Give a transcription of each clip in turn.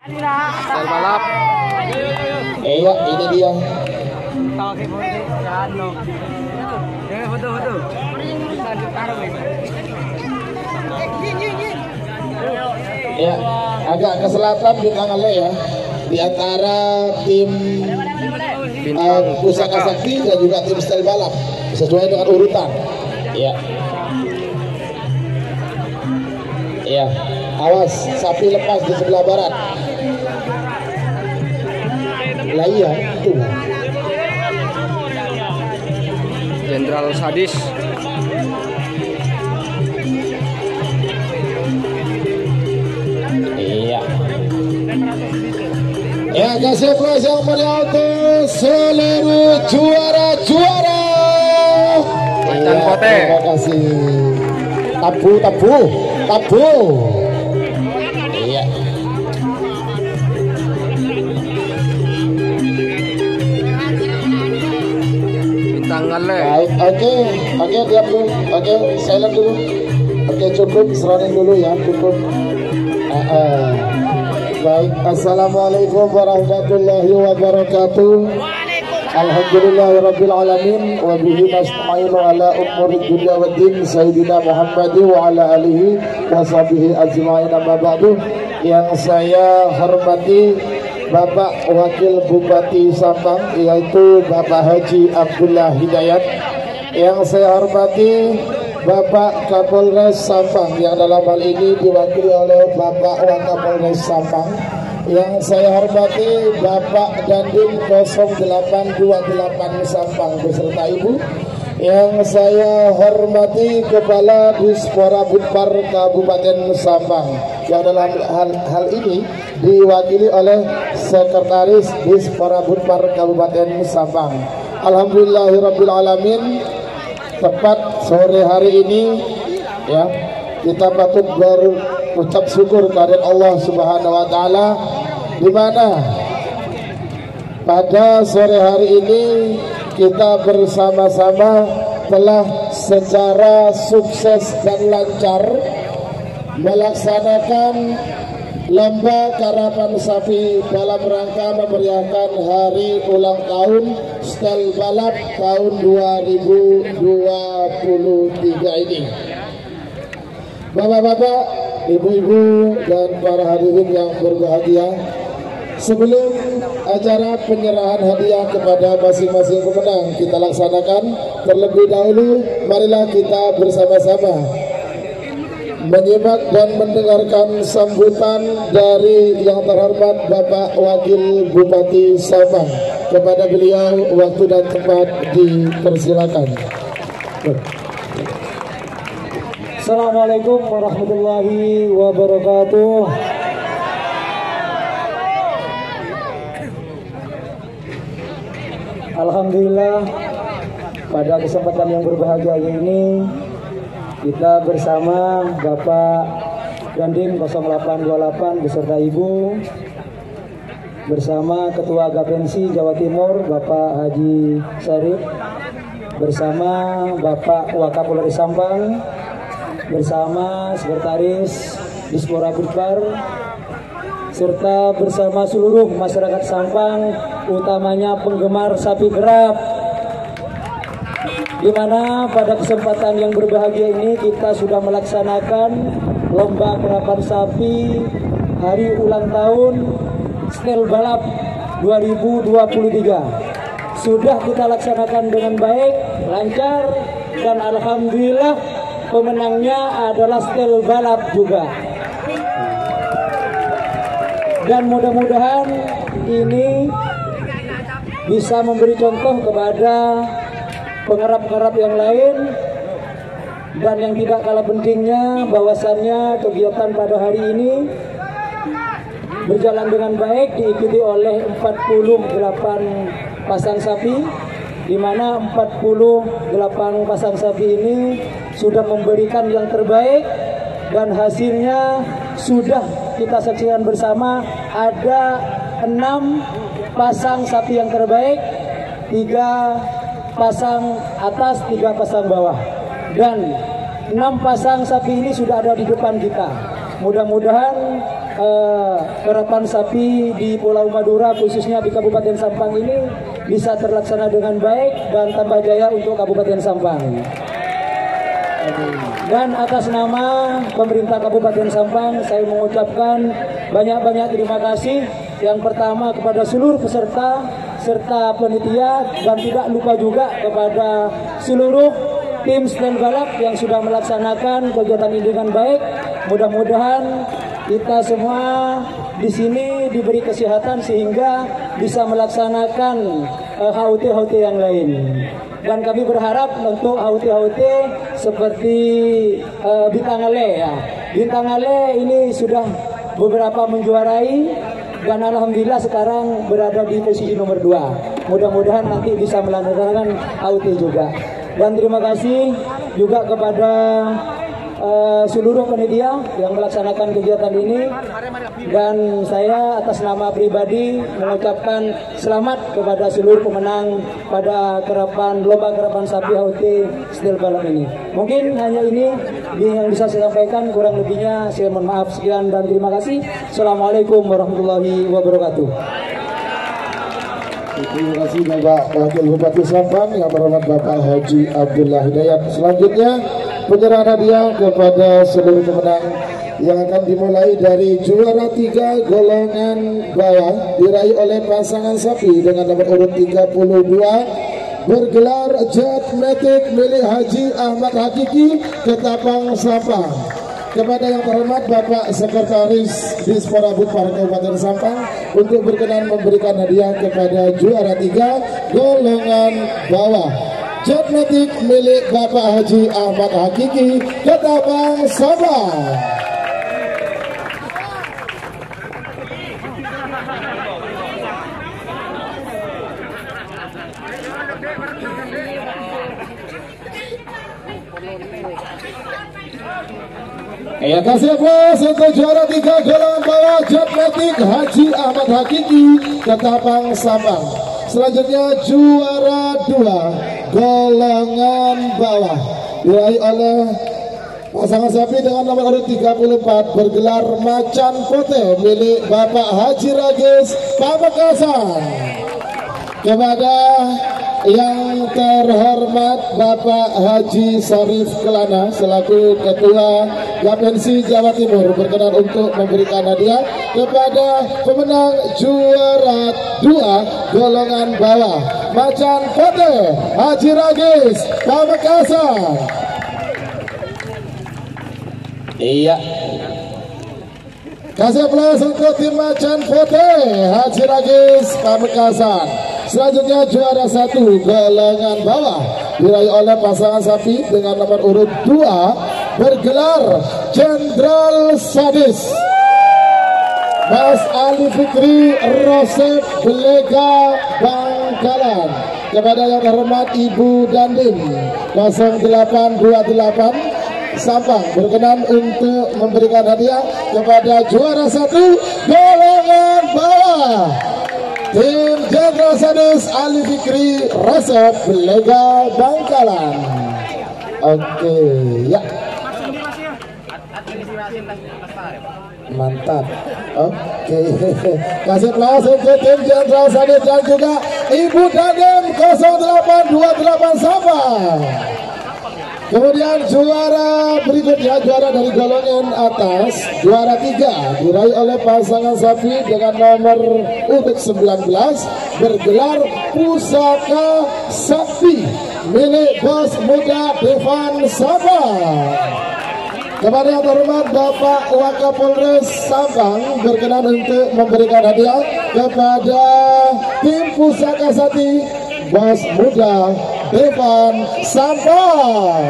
balap. Iya, ini dia. Ya, agak ke selatan di Kangale ya. Di antara tim Pusaka Sakti dan juga tim style balap sesuai dengan urutan. Ya. Ya, awas sapi lepas di sebelah barat. Lah iya, itu. Jenderal Sadis. Iya. Ya, kasih aplaus yang meriah untuk seluruh juara-juara. Macan Kote. Terima kasih. Tabu. Iya. Bintang Ngale. Baik, oke, diam dulu. Oke, silent dulu. Oke, cukup, running dulu ya, cukup. Baik, assalamualaikum warahmatullahi wabarakatuh. Alhamdulillahirabbil alamin wa bihi nasta'inu ala umuri dunya waddin sayyidina Muhammadin wa ala alihi wa sahbihi ajma'in amma ba'du. Yang saya hormati Bapak Wakil Bupati Sampang yaitu Bapak Haji Abdullah Hidayat. Yang saya hormati Bapak Kapolres Sampang yang dalam hal ini diwakili oleh Bapak Wakapolres Sampang. Yang saya hormati Bapak Dandim 0828 Sampang beserta Ibu. Yang saya hormati Kepala Dispora Budpar Kabupaten Sampang yang dalam hal ini diwakili oleh Sekretaris Dispora Budpar Kabupaten Sampang. Alhamdulillahirabbil alamin. Tepat sore hari ini ya, kita patut berucap syukur kepada Allah Subhanahu wa taala di mana pada sore hari ini kita bersama-sama telah secara sukses dan lancar melaksanakan lomba karapan sapi dalam rangka memeriahkan hari ulang tahun style balap tahun 2023 ini. Bapak-bapak, ibu-ibu dan para hadirin yang berbahagia, sebelum acara penyerahan hadiah kepada masing-masing pemenang kita laksanakan, terlebih dahulu marilah kita bersama-sama menyimak dan mendengarkan sambutan dari yang terhormat Bapak Wakil Bupati Sampang. Kepada beliau waktu dan tempat dipersilakan. Assalamualaikum warahmatullahi wabarakatuh. Alhamdulillah, pada kesempatan yang berbahagia ini kita bersama Bapak Dandim 0828 beserta Ibu, bersama Ketua Gapensi Jawa Timur Bapak Haji Syarif, bersama Bapak Wakapolres Sampang, bersama Sekretaris Dispora Budpar, serta bersama seluruh masyarakat Sampang, utamanya penggemar sapi gerap, di mana pada kesempatan yang berbahagia ini kita sudah melaksanakan lomba karapan sapi hari ulang tahun style balap 2023. Sudah kita laksanakan dengan baik, lancar, dan alhamdulillah pemenangnya adalah style balap juga. Dan mudah-mudahan ini bisa memberi contoh kepada pengarap-pengarap yang lain, dan yang tidak kalah pentingnya bahwasannya kegiatan pada hari ini berjalan dengan baik, diikuti oleh 48 pasang sapi, di mana 48 pasang sapi ini sudah memberikan yang terbaik, dan hasilnya sudah kita saksikan bersama. Ada 6 pasang sapi yang terbaik, 3 pasang atas, 3 pasang bawah, dan 6 pasang sapi ini sudah ada di depan kita. Mudah-mudahan kerapan sapi di Pulau Madura khususnya di Kabupaten Sampang ini bisa terlaksana dengan baik dan tambah jaya untuk Kabupaten Sampang. Dan atas nama pemerintah Kabupaten Sampang saya mengucapkan banyak-banyak terima kasih. Yang pertama kepada seluruh peserta serta panitia, dan tidak lupa juga kepada seluruh tim stand balap yang sudah melaksanakan kegiatan ini dengan baik. Mudah-mudahan kita semua di sini diberi kesehatan sehingga bisa melaksanakan HUT-HUT yang lain. Dan kami berharap untuk HUT-HUT seperti Bintang Ale ya. Bintang Ale ini sudah beberapa menjuarai dan alhamdulillah sekarang berada di posisi nomor 2. Mudah-mudahan nanti bisa melaksanakan HUT juga. Dan terima kasih juga kepada seluruh panitia yang melaksanakan kegiatan ini, dan saya atas nama pribadi mengucapkan selamat kepada seluruh pemenang pada lomba kerapan sapi HUT Steel Balap ini. Mungkin hanya ini yang bisa saya sampaikan, kurang lebihnya saya mohon maaf. Sekian dan terima kasih. Assalamualaikum warahmatullahi wabarakatuh. Terima kasih Bapak Wakil Bupati Sampang yang berhormat Bapak Haji Abdullah Hidayat. Selanjutnya penyerahan hadiah kepada seluruh pemenang yang akan dimulai dari juara 3 golongan bawah diraih oleh pasangan sapi dengan nomor urut 32 bergelar Jet Matic milik Haji Ahmad Hakiki Ketapang Sampang. Kepada yang terhormat Bapak Sekretaris Disporabut Partai Kabupaten Sampang untuk berkenan memberikan hadiah kepada juara 3 golongan bawah Jet Matic milik Bapak Haji Ahmad Hakiki Ketapang Sampang. Ya, kasih aplaus untuk juara 3 golongan bawah Jet Matic Haji Ahmad Hakiki Ketapang Sampang. Selanjutnya juara 2 golongan bawah diraih oleh pasangan sapi dengan nomor urut 34 bergelar Macan Pote milik Bapak Haji Ragis Pamekasan. Kepada yang terhormat Bapak Haji Sarif Kelana selaku Ketua Gapensi Jawa Timur berkenan untuk memberikan hadiah kepada pemenang juara 2 golongan bawah Macan Pote Haji Ragis Pamekasan. Iya, kasih aplaus untuk tim Macan Pote Haji Ragis Pamekasan. Selanjutnya juara 1 golongan bawah diraih oleh pasangan sapi dengan nomor urut 2 bergelar Jenderal Sadis Mas Ali Fikri Rosep Belega Bangkalan. Kepada yang terhormat Ibu Dandim 0828 Sampang berkenan untuk memberikan hadiah kepada juara 1 golongan bawah tim Jenderal Sadis Ali Fikri Rosep Belega Bangkalan. Oke, ya. Mantap. Oke. Kasih aplaus untuk tim Jenderal Sadis dan juga Ibu Dandim 0828 Sampang. Kemudian juara berikutnya, juara dari golongan atas, juara 3 diraih oleh pasangan sapi dengan nomor urut 19 bergelar Pusaka Sakti milik Bos Muda Devan Sampang. Kepada yang terhormat Bapak Wakapolres Sampang berkenan untuk memberikan hadiah kepada tim Pusaka Sakti Bos Muda Devan Sampang.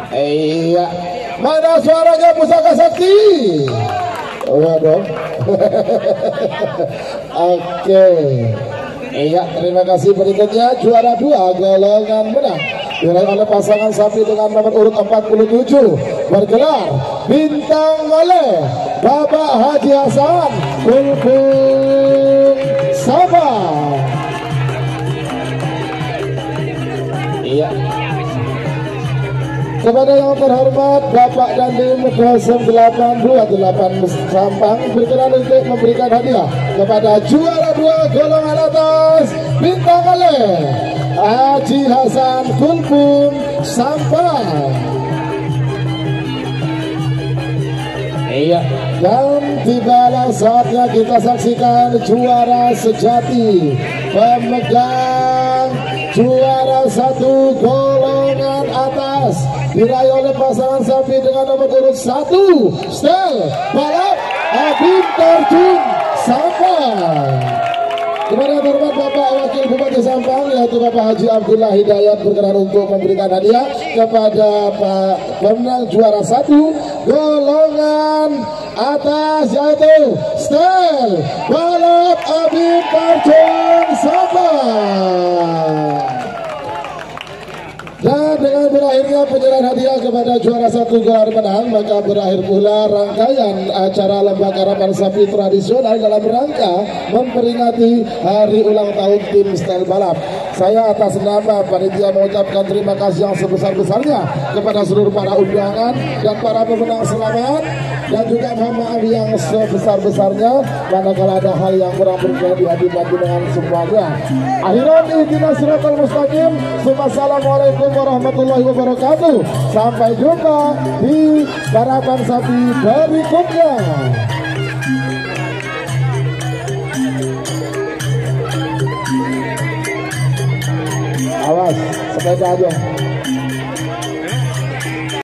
Iya, mana suaranya Pusaka Sakti? Waduh. Oke. Iya, terima kasih. Berikutnya juara 2 golongan menang diraih oleh pasangan sapi dengan nomor urut 47 bergelar Bintang oleh Bapak Haji Hasan Bulbul Sampang. Iya. Kepada yang terhormat Bapak Dandim 0828 Sampang berkenan untuk memberikan hadiah kepada juara 2 golongan atas bintang kali Haji Hasan Kulpun Sampang. Iya, dan tibalah saatnya kita saksikan juara sejati, pemegang juara 1 golongan atas diraih oleh pasangan sapi dengan nomor urut 1 Stel Balap Abim Terjun Sampang. Kepada yang terhormat Bapak Wakil Bupati Sampang yaitu Bapak Haji Abdullah Hidayat berkenan untuk memberikan hadiah kepada Pak pemenang juara 1 golongan atas yaitu Stel Balap Abim Terjun Sampang. Dan dengan berakhirnya penyerahan hadiah kepada juara 1 gelar menang, maka berakhir pula rangkaian acara lomba karapan sapi tradisional dalam rangka memperingati hari ulang tahun tim Stel Balap. Saya atas nama panitia mengucapkan terima kasih yang sebesar-besarnya kepada seluruh para undangan dan para pemenang selamat, dan juga mohon maaf yang sebesar-besarnya manakala ada hal yang kurang berkenan di hati dengan semuanya. Akhiran ihdinas siratal mustaqim. Wassalamualaikum warahmatullahi wabarakatuh. Sampai jumpa di karapan sapi berikutnya. Awas, sepeda aja.